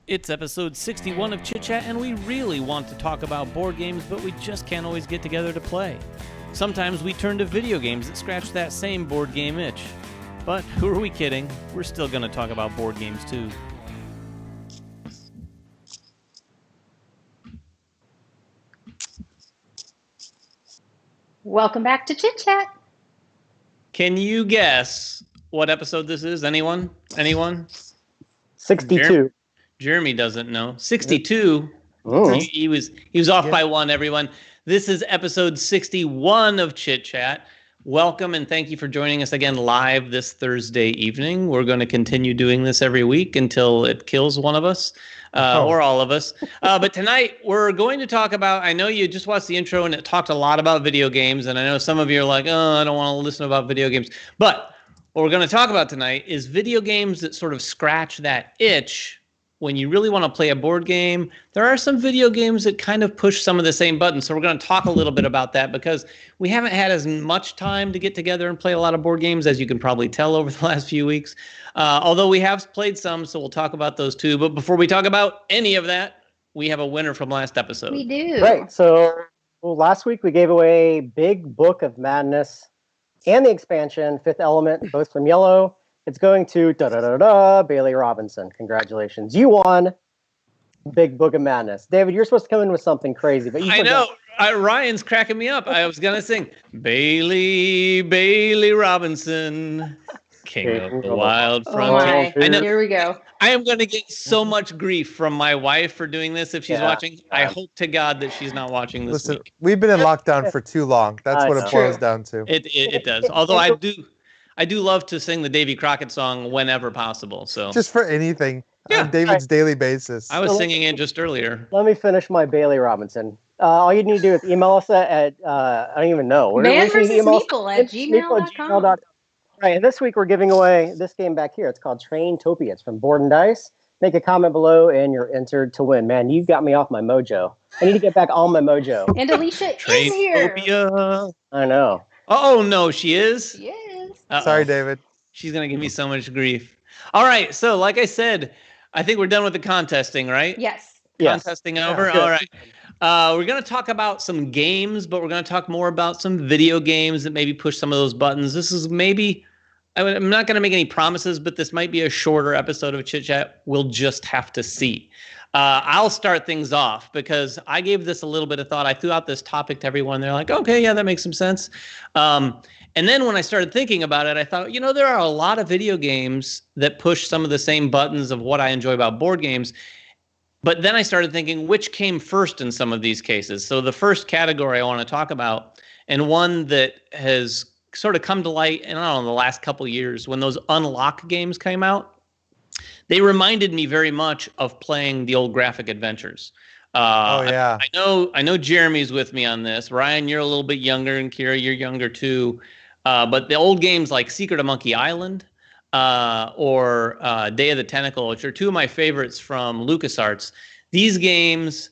It's episode 61 of Chit Chat, and we really want to talk about board games, but we just can't always get together to play. Sometimes we turn to video games that scratch that same board game itch. But who are we kidding? We're still going to talk about board games too. Welcome back to Chit Chat. Can you guess what episode this is? Anyone? 62. Jeremy doesn't know. 62. Oh. He was off by one, everyone. This is episode 61 of Chit Chat. Welcome and thank you for joining us again live this Thursday evening. We're going to continue doing this every week until it kills one of us or all of us. But tonight we're going to talk about, I know you just watched the intro and it talked a lot about video games. And I know some of you are like, oh, I don't want to listen about video games. But what we're going to talk about tonight is video games that sort of scratch that itch. When you really want to play a board game, there are some video games that kind of push some of the same buttons. So we're going to talk a little bit about that because we haven't had as much time to get together and play a lot of board games, as you can probably tell over the last few weeks. Although we have played some, so we'll talk about those too. But before we talk about any of that, we have a winner from last episode. We do. Right. So last week we gave away Big Book of Madness and the expansion, Fifth Element, both from Yellow. It's going to Bailey Robinson. Congratulations. You won Big Book of Madness. David, you're supposed to come in with something crazy, but you I know. Ryan's cracking me up. I was going to sing Bailey Robinson, King of the Wild Frontier. Oh my. Here we go. I am going to get so much grief from my wife for doing this if she's watching. I hope to God that she's not watching this week. We've been in lockdown for too long. That's what it boils down to. It does. Although I do love to sing the Davy Crockett song whenever possible. So just for anything on David's daily basis. I was singing it just earlier. Let me finish my Bailey Robinson. All you need to do is email us at I don't even know. manversusmeeple@gmail.com. Right, and this week we're giving away this game back here. It's called Traintopia. It's from Board and Dice. Make a comment below and you're entered to win. Man, you've got me off my mojo. I need to get back on my mojo. And Alicia is here. Traintopia. I know. Oh, no, she is? Yes. Sorry, David. She's going to give me so much grief. All right, so like I said, I think we're done with the contesting, right? Yes. Contesting over? Yeah. All right. We're going to talk about some games, but we're going to talk more about some video games that maybe push some of those buttons. This is maybe, I'm not going to make any promises, but this might be a shorter episode of Chit Chat. We'll just have to see. I'll start things off because I gave this a little bit of thought. I threw out this topic to everyone. They're like, okay, yeah, that makes some sense. And then when I started thinking about it, I thought, there are a lot of video games that push some of the same buttons of what I enjoy about board games. But then I started thinking, which came first in some of these cases? So the first category I want to talk about, and one that has sort of come to light in, the last couple of years, when those Unlock games came out, they reminded me very much of playing the old graphic adventures. I know Jeremy's with me on this. Ryan, you're a little bit younger, and Kira, you're younger too. But the old games like Secret of Monkey Island or Day of the Tentacle, which are two of my favorites from LucasArts. These games,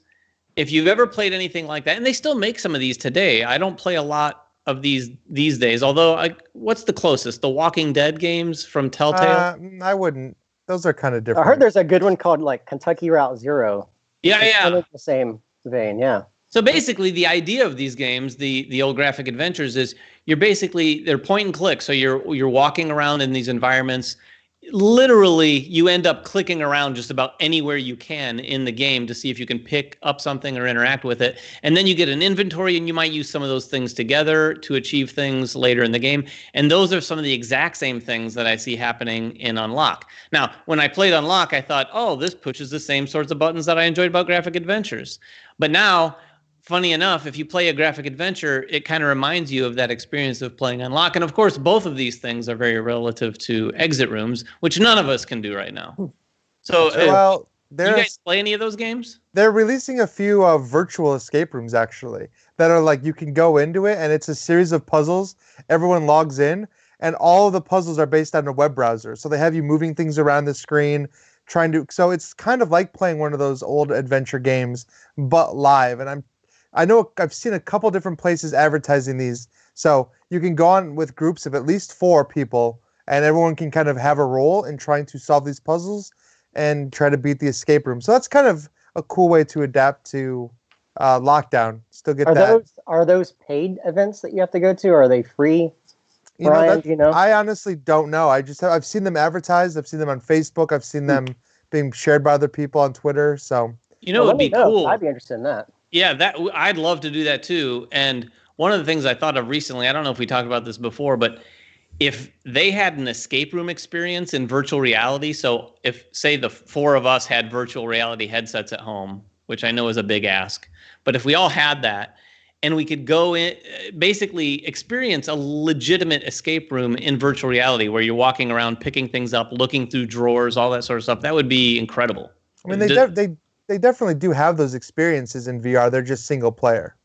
if you've ever played anything like that, and they still make some of these today. I don't play a lot of these days. Although, what's the closest? The Walking Dead games from Telltale? I wouldn't. Those are kind of different. I heard there's a good one called like Kentucky Route Zero. Yeah. Kind of the same vein, yeah. So basically, the idea of these games, the old graphic adventures, is they're point and click. So you're walking around in these environments. Literally, you end up clicking around just about anywhere you can in the game to see if you can pick up something or interact with it. And then you get an inventory, and you might use some of those things together to achieve things later in the game. And those are some of the exact same things that I see happening in Unlock. Now, when I played Unlock, I thought, oh, this pushes the same sorts of buttons that I enjoyed about graphic adventures. But now, funny enough, if you play a graphic adventure, it kind of reminds you of that experience of playing Unlock. And of course, both of these things are very relative to exit rooms, which none of us can do right now. So, do you guys play any of those games? They're releasing a few virtual escape rooms, actually, that are like you can go into it, and it's a series of puzzles. Everyone logs in, and all of the puzzles are based on a web browser. So they have you moving things around the screen, so it's kind of like playing one of those old adventure games, but live. And I know I've seen a couple different places advertising these. So you can go on with groups of at least 4 people, and everyone can kind of have a role in trying to solve these puzzles. and try to beat the escape room. So that's kind of a cool way to adapt to lockdown. Still get that. Are those paid events that you have to go to? Or are they free? Brian, I honestly don't know. I've seen them advertised. I've seen them on Facebook. I've seen them being shared by other people on Twitter. So it would be cool. I'd be interested in that. Yeah, I'd love to do that too. And one of the things I thought of recently, I don't know if we talked about this before, but if they had an escape room experience in virtual reality, so if, say, the four of us had virtual reality headsets at home, which I know is a big ask, but if we all had that and we could go in, basically experience a legitimate escape room in virtual reality where you're walking around, picking things up, looking through drawers, all that sort of stuff, that would be incredible. I mean, they definitely do have those experiences in VR. They're just single player.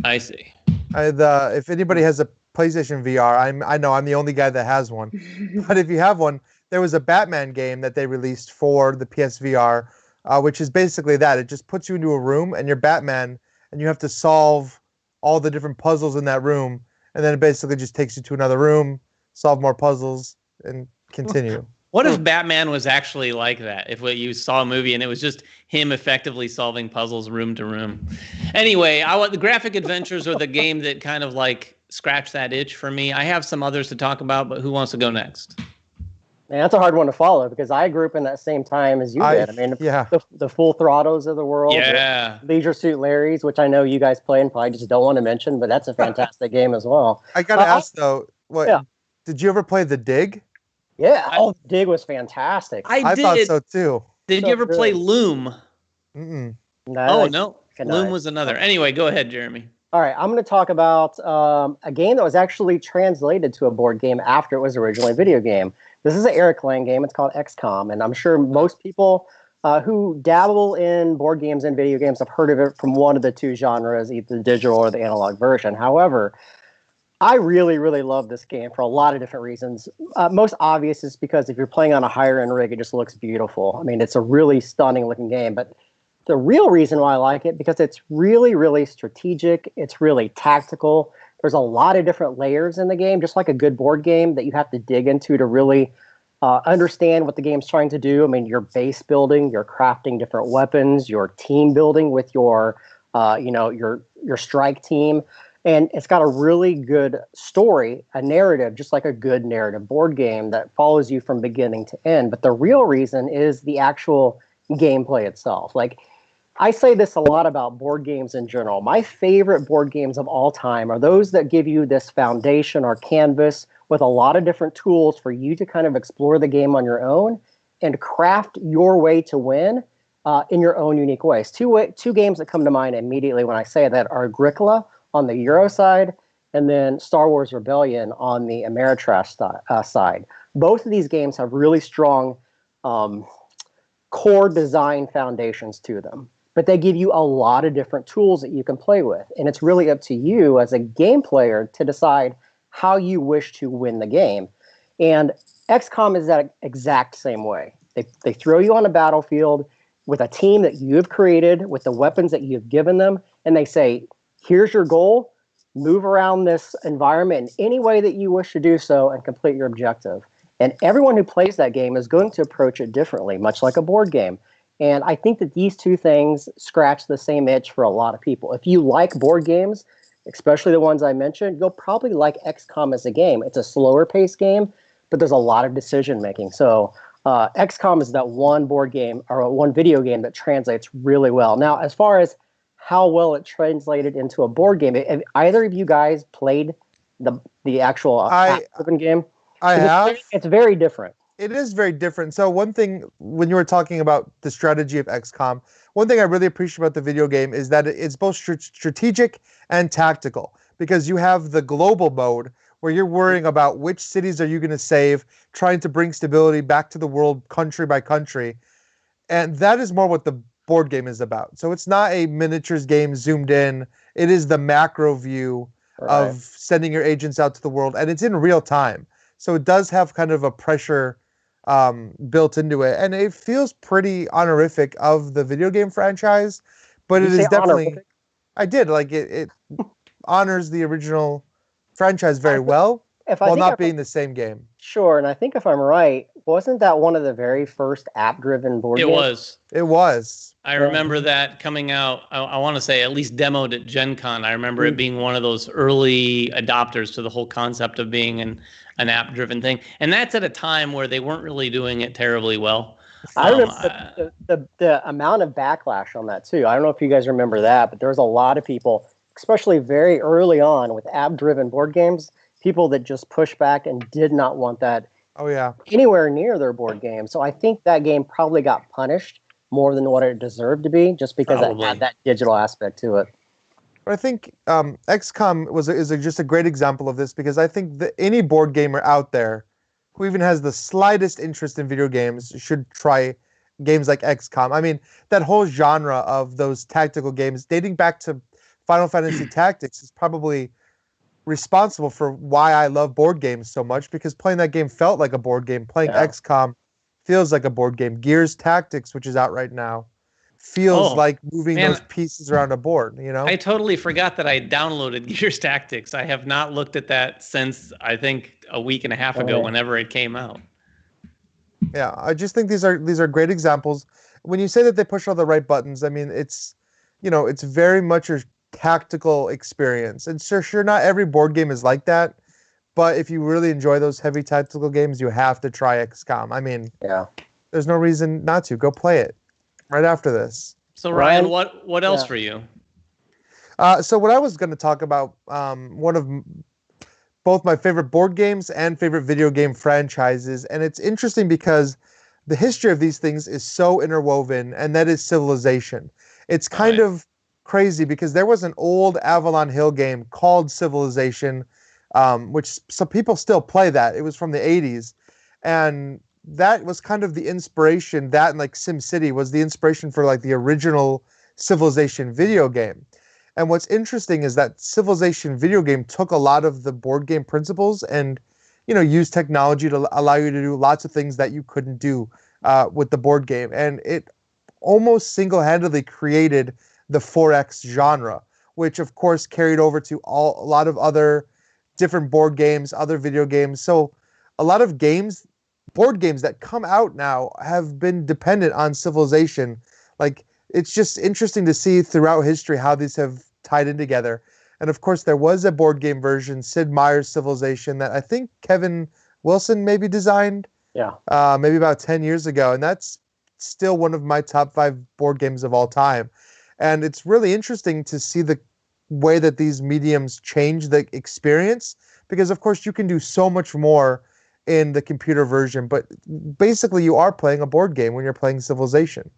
I see. If anybody has a PlayStation VR, I know I'm the only guy that has one. But if you have one, there was a Batman game that they released for the PSVR, which is basically that. It just puts you into a room and you're Batman, and you have to solve all the different puzzles in that room, and then it basically just takes you to another room, solve more puzzles, and continue. What if Batman was actually like that? If you saw a movie and it was just him effectively solving puzzles room to room. Anyway, the Graphic Adventures are the game that kind of like scratch that itch for me. I have some others to talk about, but who wants to go next? Man, that's a hard one to follow because I grew up in that same time as you did. I mean, the Full Throttles of the world. Yeah. Leisure Suit Larry's, which I know you guys play and probably just don't want to mention, but that's a fantastic game as well. I got to ask, though, did you ever play The Dig? Yeah. Dig was fantastic. I thought so, too. Did you ever play Loom? Mm-mm. No. Loom was another. Anyway, go ahead, Jeremy. All right, I'm going to talk about a game that was actually translated to a board game after it was originally a video game. This is an Eric Lang game. It's called XCOM, and I'm sure most people who dabble in board games and video games have heard of it from one of the two genres, either the digital or the analog version. However, I really, really love this game for a lot of different reasons. Most obvious is because if you're playing on a higher-end rig, it just looks beautiful. I mean, it's a really stunning-looking game, but the real reason why I like it, because it's really, really strategic. It's really tactical. There's a lot of different layers in the game, just like a good board game that you have to dig into to really understand what the game's trying to do. I mean, you're base building, you're crafting different weapons, you're team building with your strike team. And it's got a really good story, a narrative, just like a good narrative board game that follows you from beginning to end. But the real reason is the actual gameplay itself. Like, I say this a lot about board games in general. My favorite board games of all time are those that give you this foundation or canvas with a lot of different tools for you to kind of explore the game on your own and craft your way to win in your own unique ways. Two games that come to mind immediately when I say that are Agricola on the Euro side and then Star Wars Rebellion on the Ameritrash side. Both of these games have really strong core design foundations to them, but they give you a lot of different tools that you can play with. And it's really up to you as a game player to decide how you wish to win the game. And XCOM is that exact same way. They throw you on a battlefield with a team that you have created, with the weapons that you've given them, and they say, here's your goal, move around this environment in any way that you wish to do so and complete your objective. And everyone who plays that game is going to approach it differently, much like a board game. And I think that these two things scratch the same itch for a lot of people. If you like board games, especially the ones I mentioned, you'll probably like XCOM as a game. It's a slower paced game, but there's a lot of decision making. So XCOM is that one board game or one video game that translates really well. Now, as far as how well it translated into a board game, have either of you guys played the actual open game? I have. It's very different. It is very different. So one thing, when you were talking about the strategy of XCOM, one thing I really appreciate about the video game is that it's both strategic and tactical, because you have the global mode where you're worrying about which cities are you going to save, trying to bring stability back to the world country by country. And that is more what the board game is about. So it's not a miniatures game zoomed in. It is the macro view of sending your agents out to the world, and it's in real time. So it does have kind of a pressure built into it, and it feels pretty honorific of the video game franchise. But it is definitely, honorific? I did like it honors the original franchise very well, while not being the same game. Sure, and I think if I'm right, Wasn't that one of the very first app-driven board It games? was. It was. I remember that coming out, I want to say at least demoed at Gen Con. I remember it being one of those early adopters to the whole concept of being an app-driven thing. And that's at a time where they weren't really doing it terribly well. I remember the amount of backlash on that, too. I don't know if you guys remember that, but there was a lot of people, especially very early on with app-driven board games, people that just pushed back and did not want that anywhere near their board game. So I think that game probably got punished more than what it deserved to be, just because it had that digital aspect to it. But I think XCOM is just a great example of this, because I think that any board gamer out there who even has the slightest interest in video games should try games like XCOM. I mean, that whole genre of those tactical games dating back to Final Fantasy Tactics is probably responsible for why I love board games so much, because playing that game felt like a board game. Playing XCOM feels like a board game. Gears Tactics, which is out right now, feels like moving those pieces around a board, you know? I totally forgot that I downloaded Gears Tactics. I have not looked at that since, I think, a week and a half ago, whenever it came out. Yeah, I just think these are great examples. When you say that they push all the right buttons, I mean, it's very much a tactical experience. And sure, not every board game is like that. But if you really enjoy those heavy tactical games, you have to try XCOM. I mean, there's no reason not to. Go play it right after this. So Ryan, what else for you? So what I was going to talk about, one of both my favorite board games and favorite video game franchises, and it's interesting because the history of these things is so interwoven, and that is Civilization. It's kind of crazy because there was an old Avalon Hill game called Civilization, which some people still play that. It was from the 80s. And that was kind of the inspiration. That and like SimCity was the inspiration for like the original Civilization video game. And what's interesting is that Civilization video game took a lot of the board game principles and, used technology to allow you to do lots of things that you couldn't do with the board game. And it almost single-handedly created the 4X genre, which of course carried over to a lot of other different board games, other video games. So a lot of board games that come out now have been dependent on Civilization. Like, it's just interesting to see throughout history how these have tied in together. And of course, there was a board game version, Sid Meier's Civilization, that I think Kevin Wilson maybe designed. Maybe about 10 years ago. And that's still one of my top 5 board games of all time. And it's really interesting to see the way that these mediums change the experience, because of course you can do so much more in the computer version, but basically you are playing a board game when you're playing Civilization.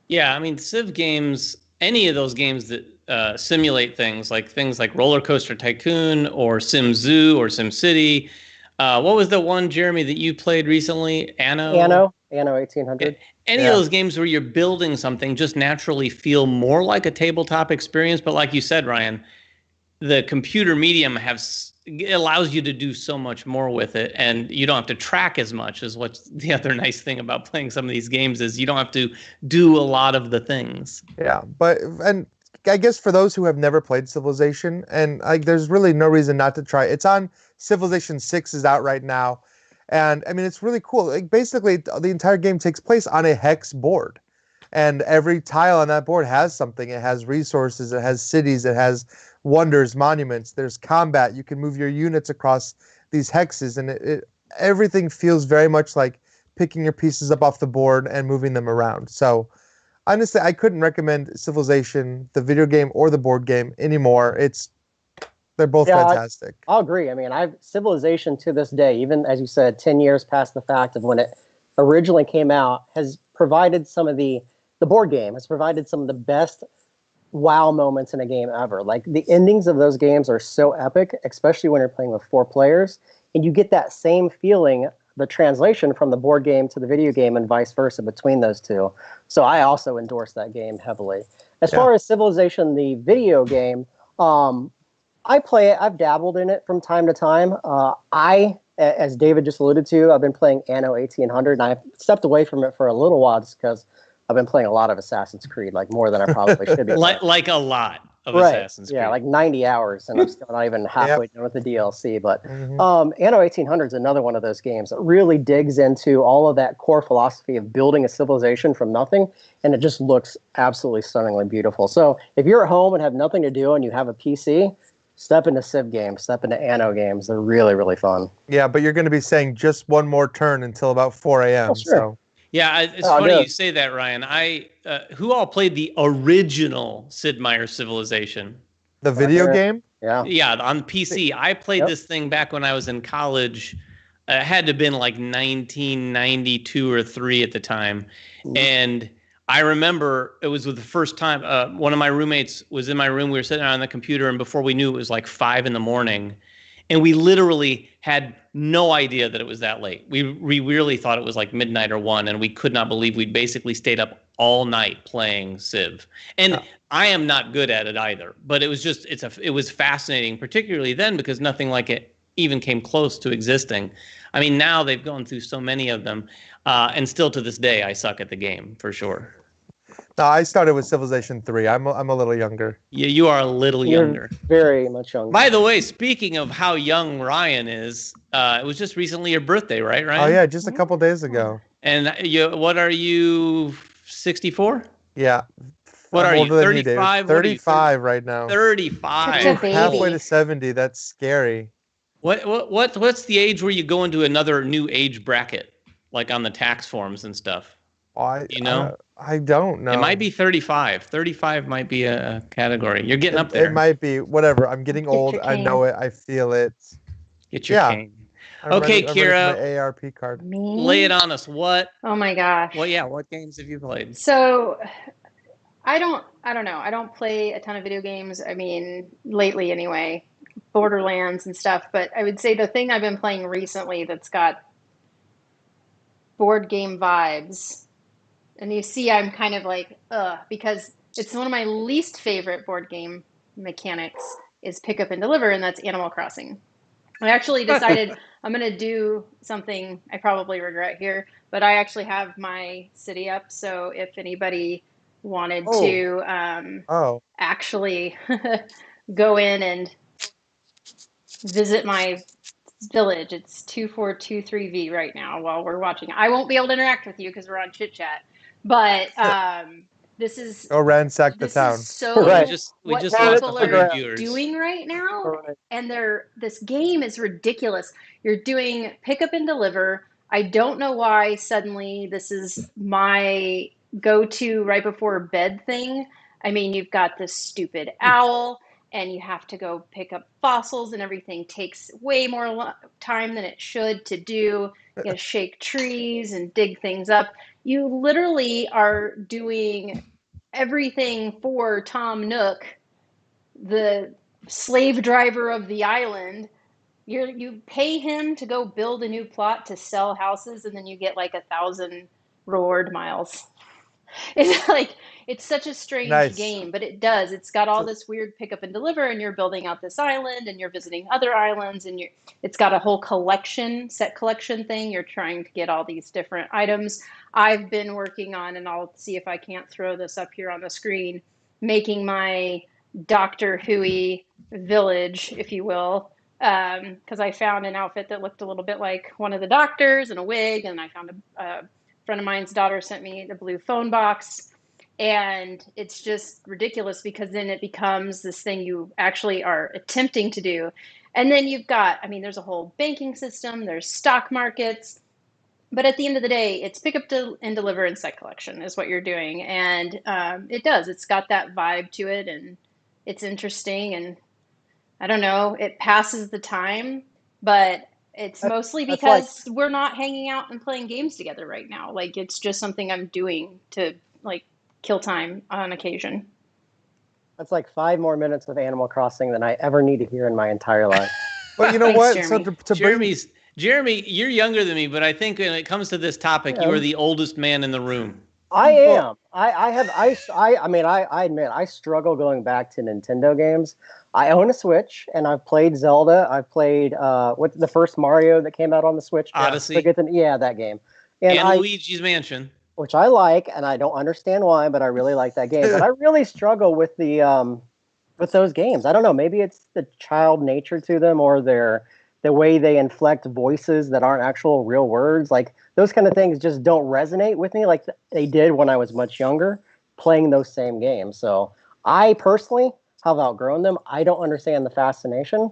Yeah, I mean, Civ games, any of those games that simulate things like Roller Coaster Tycoon or Sim Zoo or Sim City. What was the one, Jeremy, that you played recently? Anno 1800. Any of those games where you're building something just naturally feel more like a tabletop experience. But like you said, Ryan, the computer medium allows you to do so much more with it, and you don't have to track as much. Is what's the other nice thing about playing some of these games is you don't have to do a lot of the things. Yeah, and I guess for those who have never played Civilization, and there's really no reason not to try. It's on Civilization 6 is out right now. And I mean, it's really cool. Like, basically, the entire game takes place on a hex board, and every tile on that board has something. It has resources, it has cities, it has wonders, monuments. There's combat. You can move your units across these hexes, and everything feels very much like picking your pieces up off the board and moving them around. So, honestly, I couldn't recommend Civilization, the video game or the board game, anymore. They're both fantastic. I'll agree. I mean, Civilization to this day, even as you said, 10 years past the fact of when it originally came out, has provided some of the board game has provided some of the best wow moments in a game ever. Like, the endings of those games are so epic, especially when you're playing with 4 players, and you get that same feeling, the translation from the board game to the video game and vice versa between those two. So I also endorse that game heavily. As far as Civilization, the video game, I play it. I've dabbled in it from time to time. As David just alluded to, I've been playing Anno 1800, and I've stepped away from it for a little while just because I've been playing a lot of Assassin's Creed, like more than I probably should be. like a lot. of Assassin's Creed. Yeah, like 90 hours, and I'm still not even halfway done with the DLC. But Anno 1800 is another one of those games that really digs into all of that core philosophy of building a civilization from nothing, and it just looks absolutely stunningly beautiful. So if you're at home and have nothing to do and you have a PC, step into Civ games, step into Anno games. They're really, really fun. Yeah, but you're going to be saying just one more turn until about 4 a.m. Oh, sure. So. Yeah, it's funny you say that, Ryan. Who all played the original Sid Meier's Civilization? The video game? Yeah, on PC. I played this thing back when I was in college. It had to have been like 1992 or 3 at the time. And I remember it was the first time one of my roommates was in my room. We were sitting on the computer, and before we knew it was like 5 a.m. And we literally had no idea that it was that late. We really thought it was like midnight or 1, and we could not believe we'd basically stayed up all night playing Civ. And I am not good at it either, but it was just it was fascinating, particularly then because nothing like it even came close to existing. I mean, now they've gone through so many of them, and still to this day, I suck at the game for sure. No, I started with Civilization 3. I'm a little younger. Yeah, you are a little younger. Very much younger. By the way, speaking of how young Ryan is, it was just recently your birthday, right, Ryan? Oh, yeah, just a couple days ago. And what are you, 64? Yeah. What are you, 35? 35 right now. 35. Halfway to 70. That's scary. What's the age where you go into another new age bracket, like on the tax forms and stuff? I don't know. It might be 35. 35 might be a category. You're getting up there. It might be. Whatever. I'm getting old. I know it. I feel it. Get your cane. Okay, Kira. My ARP card. Lay it on us. What? Oh my gosh. Well, yeah. What games have you played? So, I don't know. I don't play a ton of video games. I mean, lately anyway, Borderlands and stuff. But I would say the thing I've been playing recently that's got board game vibes. And you see, I'm kind of like, because it's one of my least favorite board game mechanics is pick up and deliver, and that's Animal Crossing. I actually decided I'm going to do something I probably regret here, but I actually have my city up. So if anybody wanted to actually go in and visit my village, it's 2423V right now while we're watching. I won't be able to interact with you because we're on Chit Chat. But this is ransack the town. So right. we just what lost people 100 are viewers. doing right now, and this game is ridiculous. You're doing pick up and deliver. I don't know why suddenly this is my go-to right before bed thing. I mean, you've got this stupid owl, and you have to go pick up fossils, and everything takes way more time than it should to do. You gotta shake trees and dig things up. You literally are doing everything for Tom Nook, the slave driver of the island. You pay him to go build a new plot to sell houses, and then you get like 1,000 reward miles. It's like, it's such a strange game, but it does. It's got all this weird pick up and deliver, and you're building out this island, and you're visiting other islands, and it's got a whole set collection thing. You're trying to get all these different items. I've been working on, and I'll see if I can't throw this up here on the screen, making my Doctor Who-y village, if you will, because I found an outfit that looked a little bit like one of the doctors and a wig, and I found a friend of mine's daughter sent me the blue phone box, and it's just ridiculous because then it becomes this thing you actually are attempting to do. And then you've got, I mean, there's a whole banking system, there's stock markets, but at the end of the day, it's pick up and deliver and set collection is what you're doing. And it's got that vibe to it, and it's interesting, and I don't know, it passes the time, but it's mostly because we're not hanging out and playing games together right now. Like, it's just something I'm doing to like kill time on occasion. That's like 5 more minutes of Animal Crossing than I ever need to hear in my entire life. But you know what? Jeremy. So Jeremy, you're younger than me, but I think when it comes to this topic, you are the oldest man in the room. I am. I mean, I admit I struggle going back to Nintendo games. I own a Switch, and I've played Zelda. I've played the first Mario that came out on the Switch? Odyssey. That game. And Luigi's Mansion. Which I like, and I don't understand why, but I really like that game. But I really struggle with the with those games. I don't know. Maybe it's the child nature to them, or the way they inflect voices that aren't actual real words. Like those kind of things just don't resonate with me like they did when I was much younger playing those same games. So I personally have outgrown them. I don't understand the fascination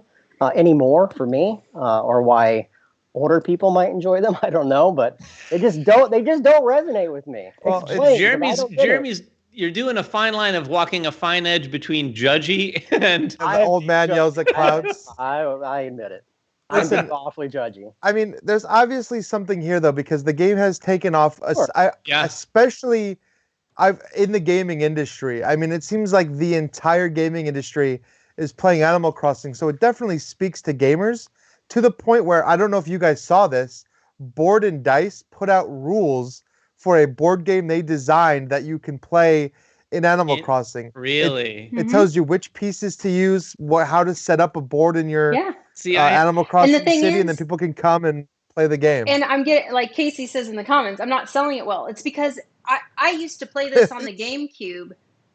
anymore for me, or why older people might enjoy them. I don't know, but they just don't resonate with me. Well, Jeremy's you're doing a fine line of walking a fine edge between judgy and the old man yells at clouds. I admit it. Listen, I'm awfully judgy. I mean, there's obviously something here though, because the game has taken off, Sure. especially in the gaming industry. I mean, it seems like the entire gaming industry is playing Animal Crossing, so it definitely speaks to gamers to the point where, I don't know if you guys saw this, Board and Dice put out rules for a board game they designed that you can play in Animal Crossing. Really? It tells you which pieces to use, how to set up a board in your Animal Crossing city, and then people can come and play the game. And I'm getting, like Casey says in the comments, I'm not selling it well. It's because I used to play this on the GameCube,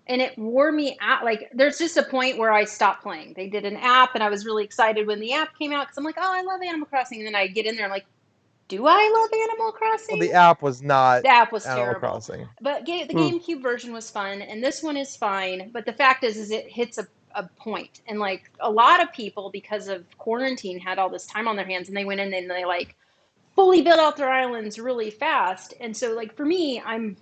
and it wore me out. Like, there's just a point where I stopped playing. They did an app, and I was really excited when the app came out, because I'm like, oh, I love Animal Crossing. And then I get in there, I'm like, do I love Animal Crossing? Well, the app was not. The app was Animal terrible. Crossing. But the GameCube version was fun, and this one is fine. But the fact is it hits a point. And, like, a lot of people, because of quarantine, had all this time on their hands, and they went in and they, like, fully built out their islands really fast. And so, like, for me, I'm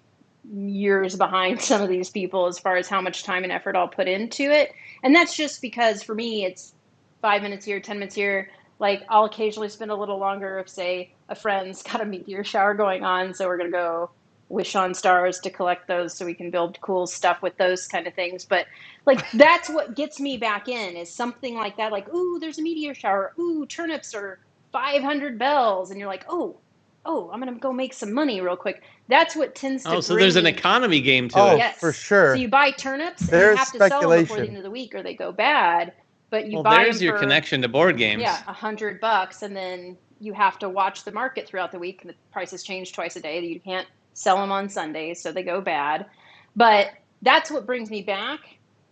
years behind some of these people as far as how much time and effort I'll put into it. And that's just because, for me, it's 5 minutes here, 10 minutes here. Like, I'll occasionally spend a little longer if, say, a friend's got a meteor shower going on, so we're going to go wish on stars to collect those so we can build cool stuff with those kind of things. But, like, that's what gets me back in, is something like that. Like, ooh, there's a meteor shower. Ooh, turnips are 500 bells. And you're like, oh, I'm going to go make some money real quick. That's what tends to so there's an economy game to it. Yes. For sure. So you buy turnips, and There's you have to sell them before the speculation. end of the week or they go bad. But you buy there's them your for, connection to board games. Yeah, $100, and then you have to watch the market throughout the week. And the prices change twice a day. You can't sell them on Sundays, so they go bad. But that's what brings me back.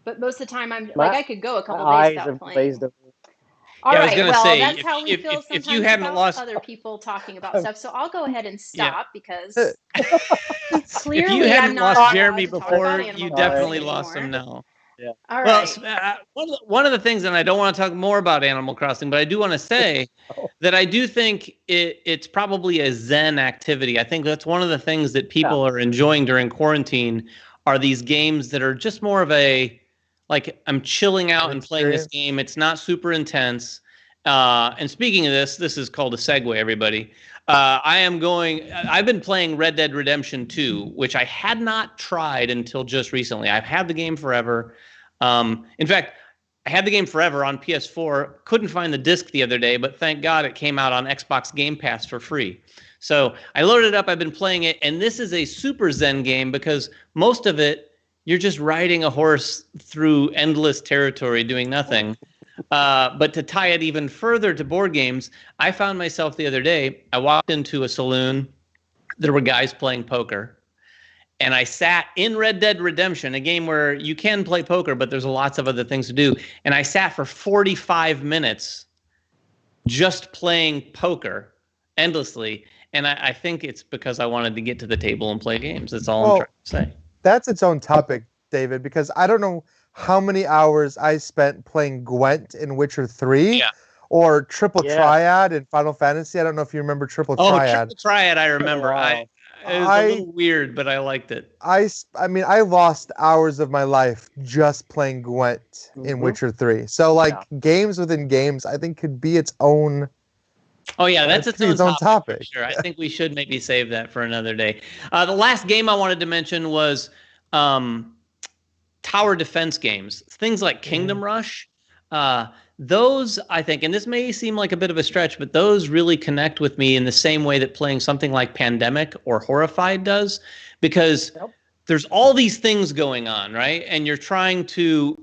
But most of the time, I could go a couple days without playing. All right, that's how we feel sometimes if you hadn't about lost other people talking about stuff. So I'll go ahead and stop because if clearly you hadn't I'm not lost Jeremy allowed to talk before, about Animal you Crossing definitely anymore. lost him now. Yeah. All Well, right. one of the things, and I don't want to talk more about Animal Crossing, but I do want to say that I do think it's probably a Zen activity. I think that's one of the things that people are enjoying during quarantine are these games that are just more of a, like, I'm chilling out and playing this game. It's not super intense. And speaking of this is called a segue, everybody. I've been playing Red Dead Redemption 2, which I had not tried until just recently. I've had the game forever. In fact, I had the game forever on PS4. Couldn't find the disc the other day, but thank God it came out on Xbox Game Pass for free. So I loaded it up. I've been playing it, and this is a super Zen game because most of it, you're just riding a horse through endless territory doing nothing. But to tie it even further to board games, I found myself the other day, I walked into a saloon. There were guys playing poker. And I sat in Red Dead Redemption, a game where you can play poker, but there's lots of other things to do. And I sat for 45 minutes just playing poker endlessly. And I think it's because I wanted to get to the table and play games. That's all I'm trying to say. That's its own topic, David, because I don't know how many hours I spent playing Gwent in Witcher 3 or Triple Triad in Final Fantasy. I don't know if you remember Triple Triad. Triple Triad, I remember. Wow. It was a little weird, but I liked it. I mean, I lost hours of my life just playing Gwent in Witcher 3. So, like, games within games, I think could be its own. Oh, yeah, that's its own topic. topic. Sure. I think we should maybe save that for another day. The last game I wanted to mention was tower defense games. Things like Kingdom Rush. Those, I think, and this may seem like a bit of a stretch, but those really connect with me in the same way that playing something like Pandemic or Horrified does, because there's all these things going on, right? And you're trying to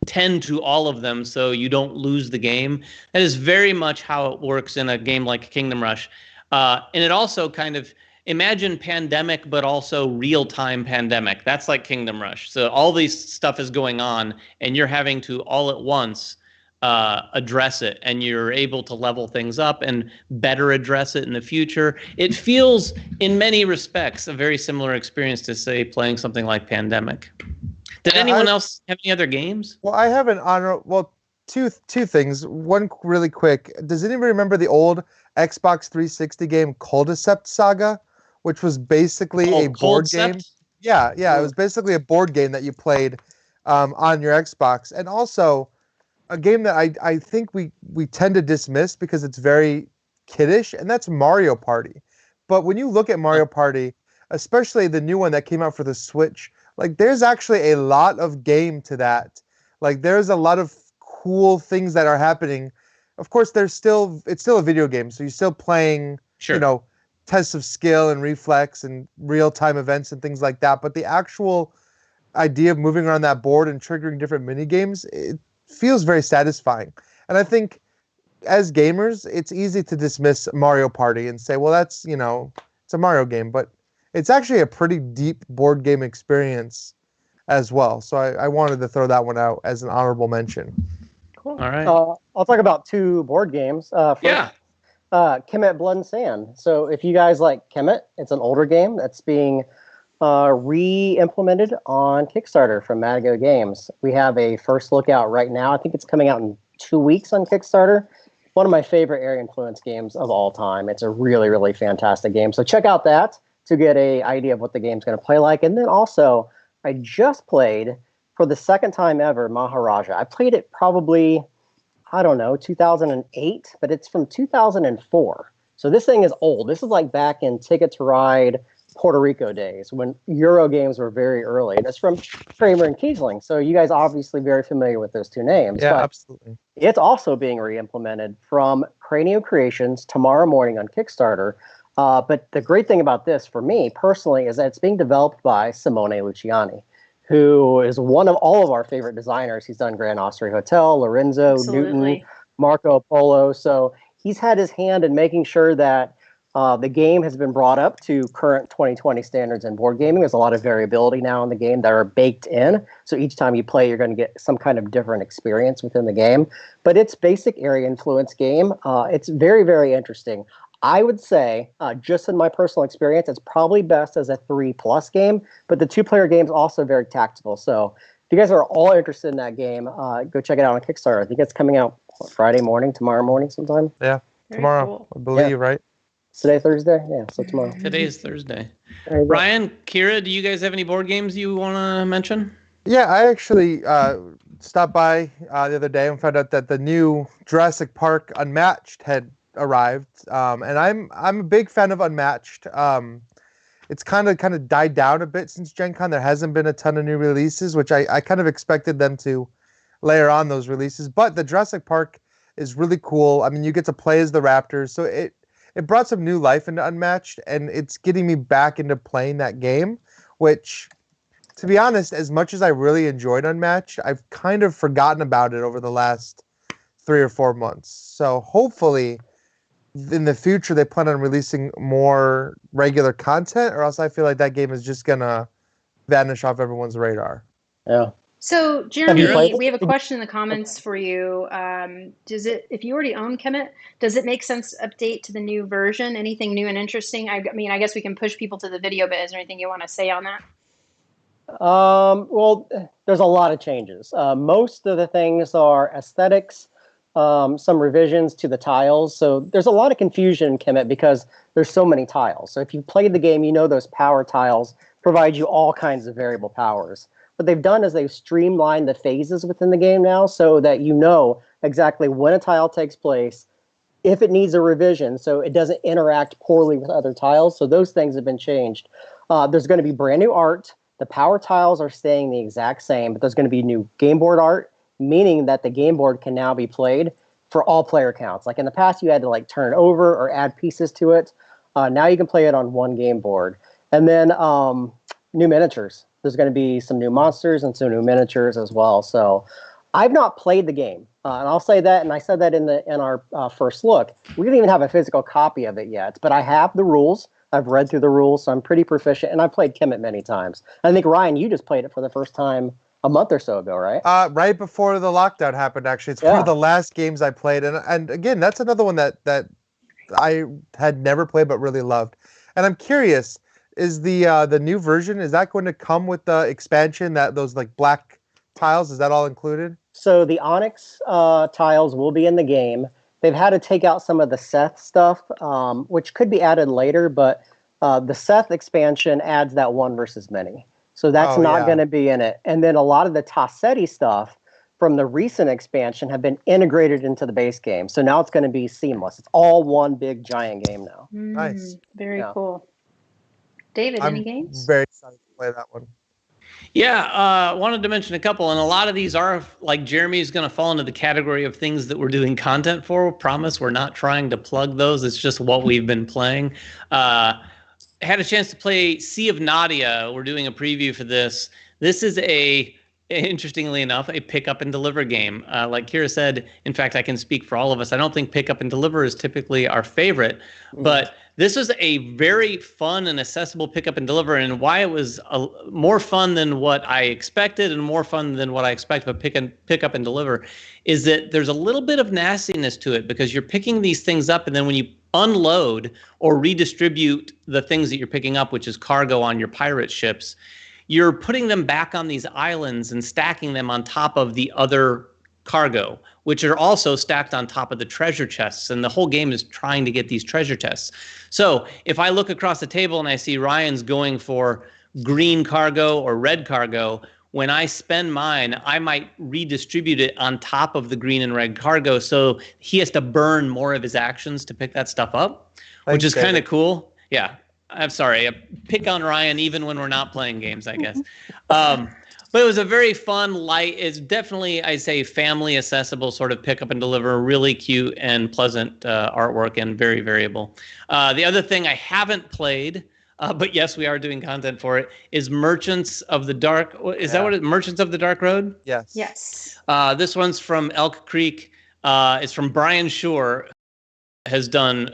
tend to all of them so you don't lose the game. That is very much how it works in a game like Kingdom Rush. And it also kind of, imagine Pandemic, but also real-time Pandemic. That's like Kingdom Rush. So all these stuff is going on, and you're having to all at once address it, and you're able to level things up and better address it in the future. It feels, in many respects, a very similar experience to, say, playing something like Pandemic. Did anyone else have any other games? Well, I have an honor. Well, two things. One really quick. Does anybody remember the old Xbox 360 game Culdicept Saga, which was basically a board game? Yeah. It was basically a board game that you played on your Xbox, and also a game that I think we tend to dismiss because it's very kiddish, and that's Mario Party. But when you look at Mario Party, especially the new one that came out for the Switch, like there's actually a lot of game to that. Like there's a lot of cool things that are happening. Of course, it's still a video game, so you're still playing, tests of skill and reflex and real-time events and things like that. But the actual idea of moving around that board and triggering different mini games, it feels very satisfying. And I think as gamers, it's easy to dismiss Mario Party and say, well, that's, it's a Mario game, but it's actually a pretty deep board game experience as well. So I wanted to throw that one out as an honorable mention. Cool. All right. I'll talk about 2 board games. First, Kemet Blood and Sand. So if you guys like Kemet, it's an older game that's being re-implemented on Kickstarter from Madigo Games. We have a first look out right now. I think it's coming out in 2 weeks on Kickstarter. One of my favorite Area Influence games of all time. It's a really, really fantastic game. So check out that to get an idea of what the game's going to play like. And then also, I just played, for the second time ever, Maharaja. I played it probably, 2008, but it's from 2004. So this thing is old. This is like back in Ticket to Ride, Puerto Rico days when Euro games were very early. And it's from Kramer and Kiesling. So you guys are obviously very familiar with those 2 names. Yeah, absolutely. It's also being re-implemented from Cranio Creations tomorrow morning on Kickstarter. But the great thing about this for me personally is that it's being developed by Simone Luciani, who is one of all of our favorite designers. He's done Grand Austria Hotel, Lorenzo, Newton, Marco Polo. So he's had his hand in making sure that the game has been brought up to current 2020 standards in board gaming. There's a lot of variability now in the game that are baked in. So each time you play, you're going to get some kind of different experience within the game. But it's basic Area Influence game. It's very, very interesting. I would say, just in my personal experience, it's probably best as a 3+ game, but the 2-player game is also very tactical. So if you guys are all interested in that game, go check it out on Kickstarter. I think it's coming out Friday morning, tomorrow morning sometime. Yeah, tomorrow, cool. I believe, right? Today, Thursday? Yeah, so tomorrow. Today is Thursday. Ryan, Kira, do you guys have any board games you want to mention? Yeah, I actually stopped by the other day and found out that the new Jurassic Park Unmatched had arrived, and I'm a big fan of Unmatched. It's kind of died down a bit since Gen Con. There hasn't been a ton of new releases, which I kind of expected them to layer on those releases. But the Jurassic Park is really cool. I mean, you get to play as the raptors, so it brought some new life into Unmatched, and it's getting me back into playing that game, which, to be honest, as much as I really enjoyed Unmatched, I've kind of forgotten about it over the last 3 or 4 months. So hopefully in the future they plan on releasing more regular content, or else I feel like that game is just gonna vanish off everyone's radar. Yeah. So Jeremy, we have a question in the comments for you. If you already own Kemet, does it make sense to update to the new version? Anything new and interesting? I mean, I guess we can push people to the video, but is there anything you want to say on that? Well, there's a lot of changes. Most of the things are aesthetics, some revisions to the tiles. So there's a lot of confusion in Kemet because there's so many tiles. So if you played the game, you know those power tiles provide you all kinds of variable powers. What they've done is they've streamlined the phases within the game now so that you know exactly when a tile takes place, if it needs a revision, so it doesn't interact poorly with other tiles. So those things have been changed. There's going to be brand new art. The power tiles are staying the exact same, but there's going to be new game board art, meaning that the game board can now be played for all player counts. Like in the past, you had to turn it over or add pieces to it. Now you can play it on one game board. And then new miniatures. There's going to be some new monsters and some new miniatures as well. So I've not played the game. And I'll say that, and I said that in our first look. We didn't even have a physical copy of it yet, but I have the rules. I've read through the rules, so I'm pretty proficient, and I've played Kemet many times. I think, Ryan, you just played it for the first time a month or so ago, right? Right before the lockdown happened, actually. It's one of the last games I played. And again, that's another one that I had never played but really loved. And I'm curious, is the new version, is that going to come with the expansion, that those like black tiles? Is that all included? So the Onyx tiles will be in the game. They've had to take out some of the Seth stuff, which could be added later, but the Seth expansion adds that one versus many. So that's not going to be in it. And then a lot of the Tassetti stuff from the recent expansion have been integrated into the base game. So now it's going to be seamless. It's all one big giant game now. Nice. Very cool. David, any games? I'm very excited to play that one. Yeah, wanted to mention a couple, and a lot of these are, like Jeremy's going to fall into the category of things that we're doing content for. Promise we're not trying to plug those. It's just what we've been playing. Had a chance to play Sea of Nadia. We're doing a preview for this. This is interestingly enough, a pick up and deliver game. Like Kira said, in fact, I can speak for all of us. I don't think pick up and deliver is typically our favorite, but this was a very fun and accessible pick up and deliver. And why it was more fun than what I expected and more fun than what I expect of pick up and deliver is that there's a little bit of nastiness to it because you're picking these things up, and then when you unload or redistribute the things that you're picking up, which is cargo on your pirate ships, you're putting them back on these islands and stacking them on top of the other cargo, which are also stacked on top of the treasure chests. And the whole game is trying to get these treasure chests. So if I look across the table and I see Ryan's going for green cargo or red cargo, when I spend mine, I might redistribute it on top of the green and red cargo. So he has to burn more of his actions to pick that stuff up, which is kind of cool. Yeah. I'm sorry. I pick on Ryan even when we're not playing games, I guess. But it was a very fun, light. It's definitely, I say, family accessible sort of pick up and deliver. Really cute and pleasant artwork and very variable. The other thing I haven't played, but yes, we are doing content for it, is Merchants of the Dark. Is that what it is? Merchants of the Dark Road? Yes. Yes. This one's from Elk Creek. It's from Brian Shore. Has done.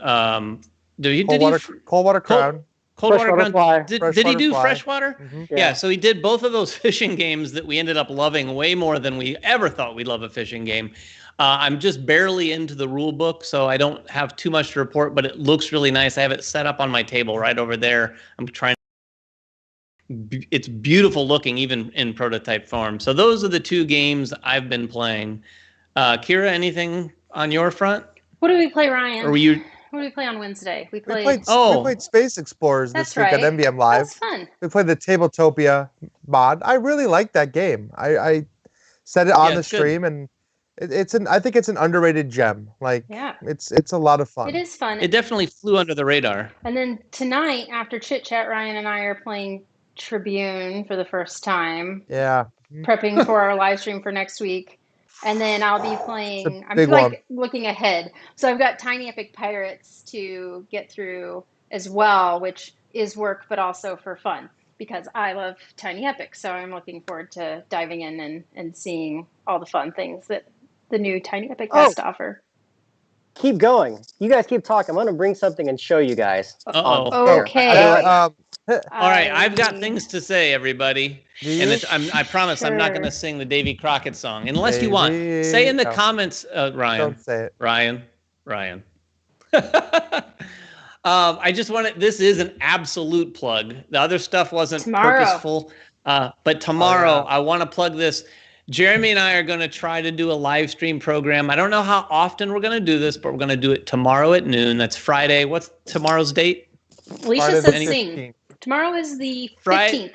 Coldwater Crown. Coldwater Crown. Did he do Fly. Freshwater? Mm-hmm. Yeah, so he did both of those fishing games that we ended up loving way more than we ever thought we'd love a fishing game. I'm just barely into the rule book, so I don't have too much to report, but it looks really nice. I have it set up on my table right over there. I'm trying. It's beautiful looking, even in prototype form. So those are the two games I've been playing. Kira, anything on your front? What did we play, Ryan? Or were you? What did we play on Wednesday? We We played played Space Explorers this week at MVM Live. That's fun. We played the Tabletopia mod. I really like that game. I said it on the stream, and I think it's an underrated gem. Like, it's a lot of fun. It is fun. It definitely flew under the radar. And then tonight, after Chit Chat, Ryan and I are playing Tribune for the first time. Yeah. Prepping for our live stream for next week. And then I'll be playing, I'm looking ahead. So I've got Tiny Epic Pirates to get through as well, which is work, but also for fun because I love Tiny Epic. So I'm looking forward to diving in and seeing all the fun things that the new Tiny Epic has to offer. Keep going. You guys keep talking. I'm going to bring something and show you guys. Okay. All right, I've got things to say, everybody. And I promise I'm not going to sing the Davy Crockett song. Unless you want. Say in the comments, Ryan. Don't say it. Ryan. I just want to, this is an absolute plug. The other stuff wasn't purposeful. But tomorrow, I want to plug this. Jeremy and I are going to try to do a live stream program. I don't know how often we're going to do this, but we're going to do it tomorrow at noon. That's Friday. What's tomorrow's date? Alicia says sing. Tomorrow is the 15th.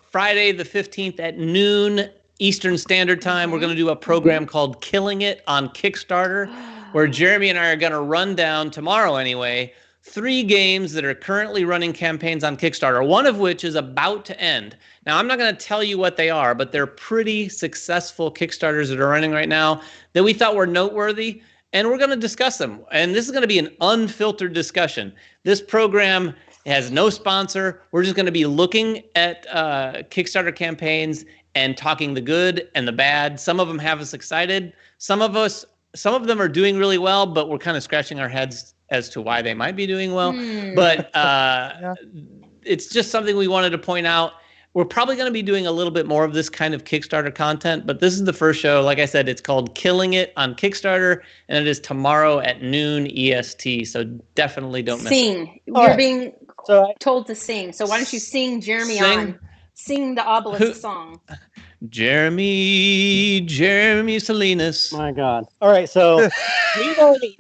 Friday the 15th at noon Eastern Standard Time. We're going to do a program called Killing It on Kickstarter, where Jeremy and I are going to run down, tomorrow anyway, 3 games that are currently running campaigns on Kickstarter, one of which is about to end. Now, I'm not going to tell you what they are, but they're pretty successful Kickstarters that are running right now that we thought were noteworthy, and we're going to discuss them. And this is going to be an unfiltered discussion. This program has no sponsor. We're just going to be looking at Kickstarter campaigns and talking the good and the bad. Some of them have us excited. Some of them are doing really well, but we're kind of scratching our heads as to why they might be doing well. Hmm. But it's just something we wanted to point out. We're probably going to be doing a little bit more of this kind of Kickstarter content, but this is the first show. Like I said, it's called Killing It on Kickstarter, and it is tomorrow at noon EST. So definitely don't miss it. Sing. All You're right. being So told to sing. So why don't you sing Jeremy Sing. on? Sing the obelisk Who- song. Jeremy Salinas. my God. All right, so we've already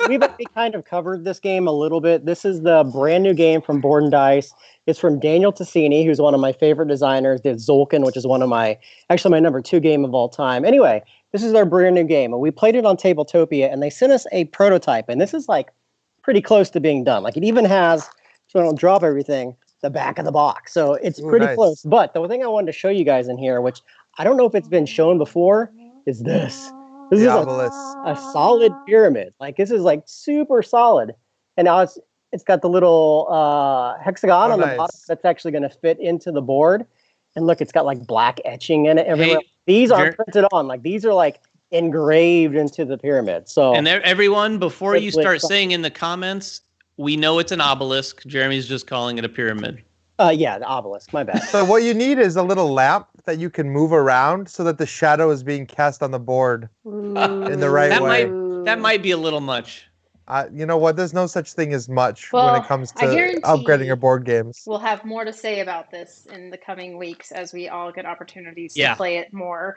kind of covered this game a little bit. This is the brand new game from Board and Dice. It's from Daniel Tassini, who's one of my favorite designers. Did Zolkin, which is one of my number 2 game of all time. Anyway, this is their brand new game, and we played it on Tabletopia, and they sent us a prototype, and this is like pretty close to being done. Like it even has, so I don't drop everything, the back of the box. So it's pretty nice. close. But the thing I wanted to show you guys in here, which I don't know if it's been shown before, is this. This The is obelisk. a solid pyramid. Like this is like super solid. And now it's got the little hexagon on the bottom nice. that's actually going to fit into the board. And look, it's got like black etching in it everywhere. Hey, These aren't printed on. Like these are like engraved into the pyramid. So And everyone, before you It's like start something. saying in the comments, we know it's an obelisk. Jeremy's just calling it a pyramid. yeah, the obelisk. My bad. So what you need is a little lamp that you can move around so that the shadow is being cast on the board. In the right That way. That might be a little much. You know what? There's no such thing as much Well, when it comes I to guarantee upgrading your board games. We'll have more to say about this in the coming weeks as we all get opportunities to Yeah. play it more.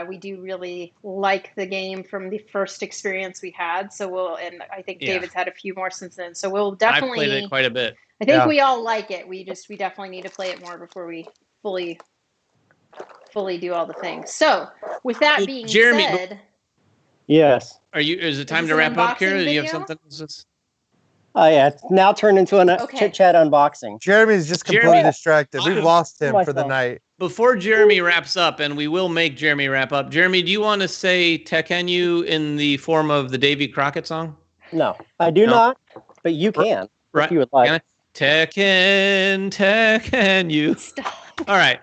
We do really like the game from the first experience we had. So and I think Yeah. David's had a few more since then. So we'll I've definitely, played it quite a bit. I think Yeah. we all like it. We definitely need to play it more before we fully do all the things. So with that being Jeremy, said, Yes. Is it time this to an wrap up, unboxing Kira? Do you have video? something? Else? Oh yeah, it's now turned into a Okay. chit chat unboxing. Jeremy's just completely Jeremy- distracted. We've lost him for the Myself. night. Before Jeremy wraps up, and we will make Jeremy wrap up. Jeremy, do you want to say "Tekkenu" in the form of the Davy Crockett song? No, I do No. not, but you can Right. if you would like. Can I? Tekkenu. stop. All right.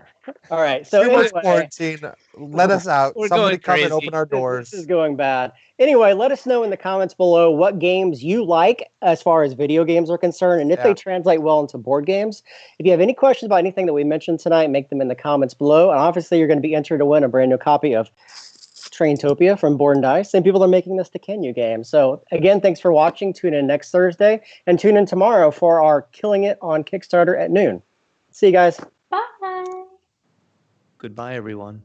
All right. So Too much anyway, quarantine. Let us out. We're Somebody going come and crazy. open our doors. this is going bad. Anyway, let us know in the comments below what games you like as far as video games are concerned, and if they Yeah. translate well into board games. If you have any questions about anything that we mentioned tonight, make them in the comments below. And obviously, you're going to be entered to win a brand new copy of Traintopia from Board and Dice. Same people are making this Tekkenu game. So again, thanks for watching. Tune in next Thursday and tune in tomorrow for our Killing It on Kickstarter at noon. See you guys. Bye. Goodbye, everyone.